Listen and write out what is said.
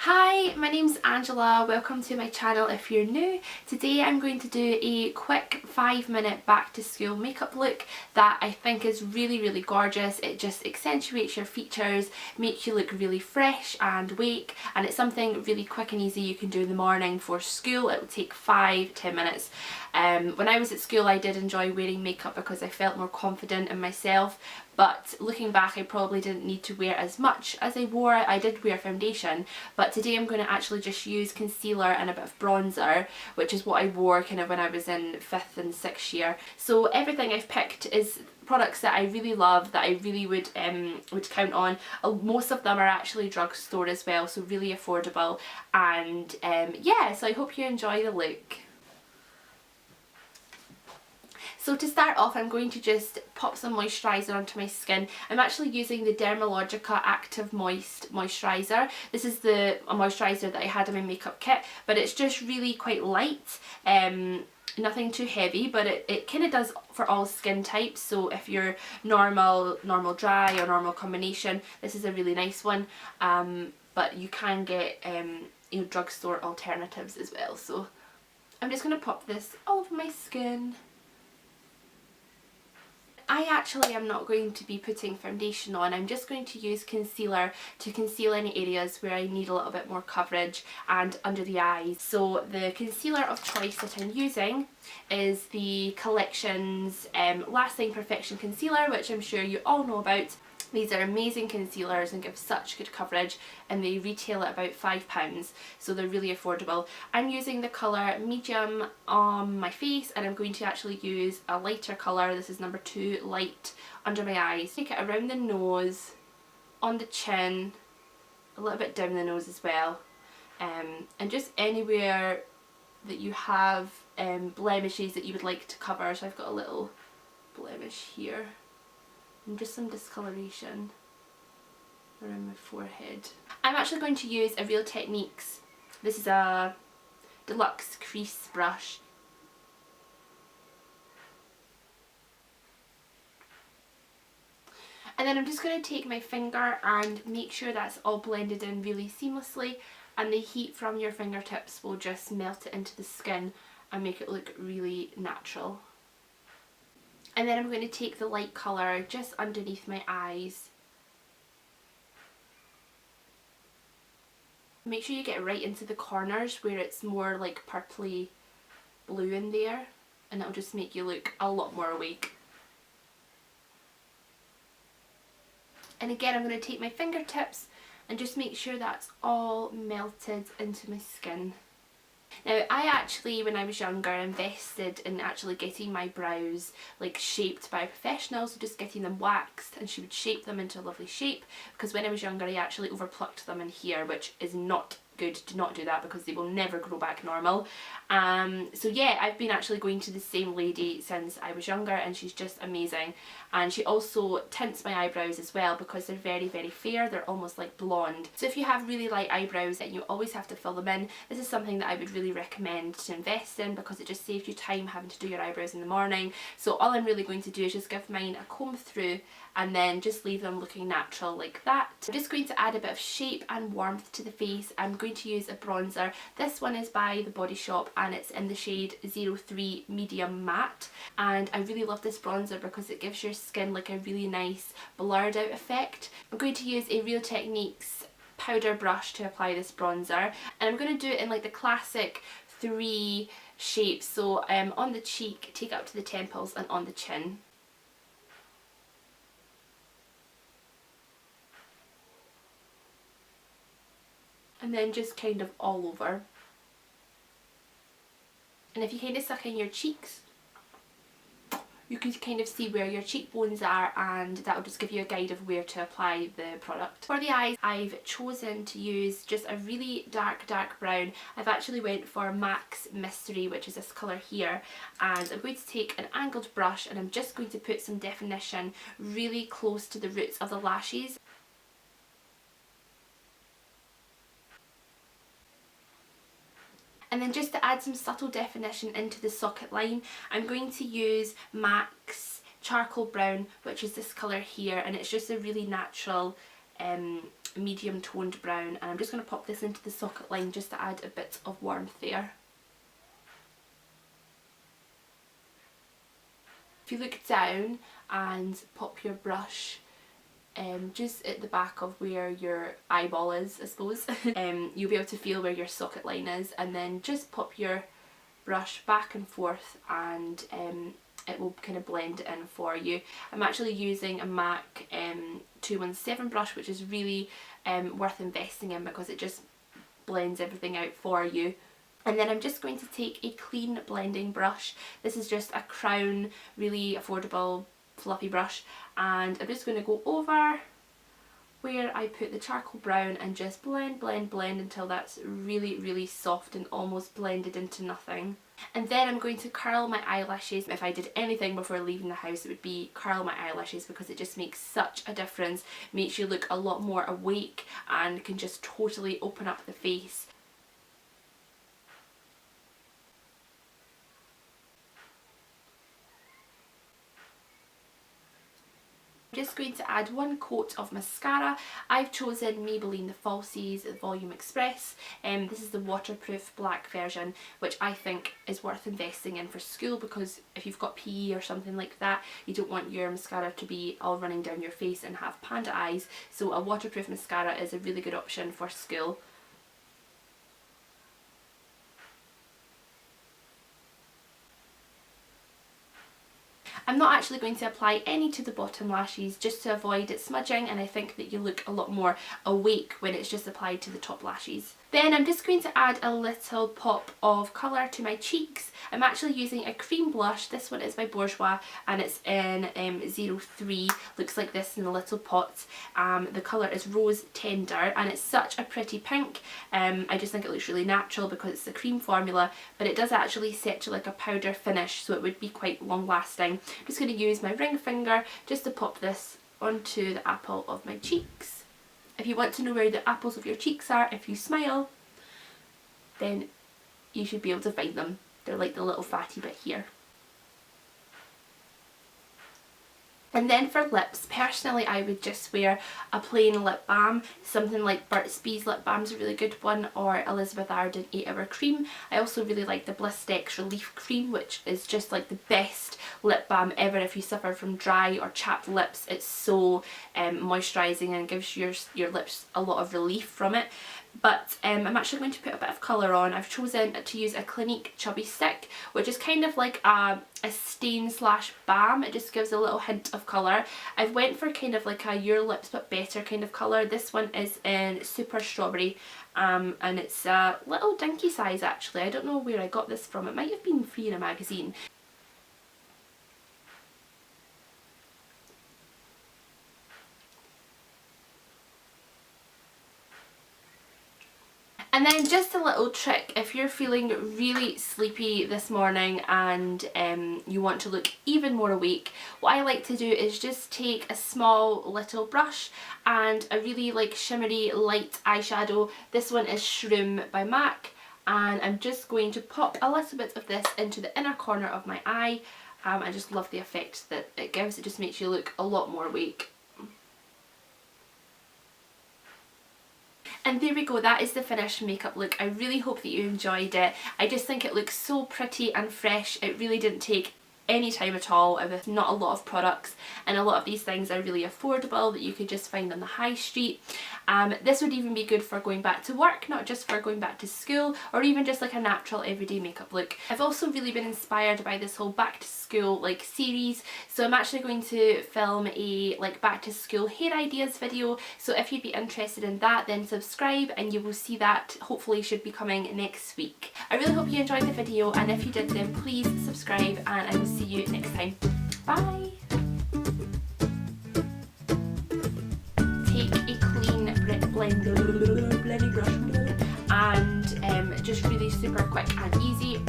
Hi, my name's Angela. Welcome to my channel if you're new. Today I'm going to do a quick 5-minute back to school makeup look that I think is really gorgeous. It just accentuates your features, makes you look really fresh and awake, and it's something really quick and easy you can do in the morning for school. It will take 5-10 minutes. When I was at school I did enjoy wearing makeup because I felt more confident in myself, but looking back I probably didn't need to wear as much as I wore. I did wear foundation, but today I'm going to actually just use concealer and a bit of bronzer, which is what I wore kind of when I was in 5th and 6th year. So everything I've picked is products that I really love, that I really would count on. Most of them are actually drugstore as well, so really affordable, and yeah, so I hope you enjoy the look. So to start off, I'm going to just pop some moisturiser onto my skin. I'm actually using the Dermalogica Active Moist Moisturiser. This is a moisturiser that I had in my makeup kit, but it's just really quite light. Nothing too heavy, but it kind of does for all skin types. So if you're normal dry or normal combination, this is a really nice one. But you can get drugstore alternatives as well. So I'm just going to pop this all over my skin. I actually am not going to be putting foundation on. I'm just going to use concealer to conceal any areas where I need a little bit more coverage and under the eyes. So the concealer of choice that I'm using is the Collection's Lasting Perfection Concealer, which I'm sure you all know about. These are amazing concealers and give such good coverage, and they retail at about £5, so they're really affordable. I'm using the colour medium on my face, and I'm going to actually use a lighter colour. This is number 2 light under my eyes. Take it around the nose, on the chin, a little bit down the nose as well, and just anywhere that you have blemishes that you would like to cover. So I've got a little blemish here. And just some discoloration around my forehead. I'm actually going to use a Real Techniques. This is a deluxe crease brush. And then I'm just going to take my finger and make sure that's all blended in really seamlessly, and the heat from your fingertips will just melt it into the skin and make it look really natural. And then I'm going to take the light colour just underneath my eyes. Make sure you get right into the corners where it's more like purpley blue in there, and it'll just make you look a lot more awake. And again, I'm going to take my fingertips and just make sure that's all melted into my skin. Now, I actually, when I was younger, invested in actually getting my brows like shaped by a professional, so just getting them waxed, and she would shape them into a lovely shape, because when I was younger I actually overplucked them in here, which is not good. Do not do that because they will never grow back normal. So yeah, I've been actually going to the same lady since I was younger, and she's just amazing. And she also tints my eyebrows as well because they're very fair. They're almost like blonde. So if you have really light eyebrows and you always have to fill them in, this is something that I would really recommend to invest in, because it just saves you time having to do your eyebrows in the morning. So all I'm really going to do is just give mine a comb through and then just leave them looking natural like that. I'm just going to add a bit of shape and warmth to the face. I'm going to use a bronzer. This one is by The Body Shop and it's in the shade 03 Medium Matte, and I really love this bronzer because it gives your skin like a really nice blurred out effect. I'm going to use a Real Techniques powder brush to apply this bronzer, and I'm going to do it in like the classic 3 shapes. So on the cheek, take it up to the temples, and on the chin. And then just kind of all over. And if you kind of suck in your cheeks, you can kind of see where your cheekbones are, and that will just give you a guide of where to apply the product. For the eyes, I've chosen to use just a really dark brown. I've actually went for MAC's Mystery, which is this colour here, and I'm going to take an angled brush and I'm just going to put some definition really close to the roots of the lashes. And then just to add some subtle definition into the socket line, I'm going to use MAC's Charcoal Brown, which is this colour here, and it's just a really natural medium toned brown, and I'm just going to pop this into the socket line just to add a bit of warmth there. If you look down and pop your brush just at the back of where your eyeball is, I suppose, you'll be able to feel where your socket line is, and then just pop your brush back and forth and it will kind of blend it in for you. I'm actually using a MAC 217 brush, which is really worth investing in because it just blends everything out for you. And then I'm just going to take a clean blending brush. This is just a Crown, really affordable fluffy brush, and I'm just going to go over where I put the charcoal brown and just blend, blend, blend until that's really, really soft and almost blended into nothing. And then I'm going to curl my eyelashes. If I did anything before leaving the house, it would be curl my eyelashes, because it just makes such a difference. Makes you look a lot more awake and can just totally open up the face. I'm just going to add one coat of mascara. I've chosen Maybelline the Falsies Volume Express. This is the waterproof black version, which I think is worth investing in for school, because if you've got PE or something like that, you don't want your mascara to be all running down your face and have panda eyes. So a waterproof mascara is a really good option for school. I'm not actually going to apply any to the bottom lashes just to avoid it smudging, and I think that you look a lot more awake when it's just applied to the top lashes. Then I'm just going to add a little pop of colour to my cheeks. I'm actually using a cream blush. This one is by Bourjois and it's in 03. Looks like this in a little pot. The colour is Rose Tender and it's such a pretty pink. I just think it looks really natural because it's a cream formula, but it does actually set to like a powder finish, so it would be quite long lasting. I'm just going to use my ring finger just to pop this onto the apple of my cheeks. If you want to know where the apples of your cheeks are, if you smile, then you should be able to find them. They're like the little fatty bit here. And then for lips, personally I would just wear a plain lip balm. Something like Burt's Bees lip balm is a really good one, or Elizabeth Arden 8 Hour Cream. I also really like the Blistex Relief Cream, which is just like the best lip balm ever if you suffer from dry or chapped lips. It's so moisturising and gives your lips a lot of relief from it. But I'm actually going to put a bit of colour on. I've chosen to use a Clinique Chubby Stick, which is kind of like a stain slash balm. It just gives a little hint of colour. I've went for kind of like a Your Lips But Better kind of colour. This one is in Super Strawberry and it's a little dinky size actually. I don't know where I got this from. It might have been free in a magazine. And then just a little trick, if you're feeling really sleepy this morning and you want to look even more awake, what I like to do is just take a small little brush and a really like shimmery light eyeshadow. This one is Shroom by MAC, and I'm just going to pop a little bit of this into the inner corner of my eye. I just love the effect that it gives. It just makes you look a lot more awake. And there we go, that is the finished makeup look. I really hope that you enjoyed it. I just think it looks so pretty and fresh. It really didn't take any time at all, with not a lot of products, and a lot of these things are really affordable that you could just find on the high street. This would even be good for going back to work, not just for going back to school, or even just like a natural everyday makeup look. I've also really been inspired by this whole back to school like series, so I'm actually going to film a like back to school hair ideas video, so if you'd be interested in that then subscribe and you will see that. Hopefully should be coming next week. I really hope you enjoyed the video, and if you did then please subscribe, and I will see you next time. Bye! Take a clean blending brush and just really super quick and easy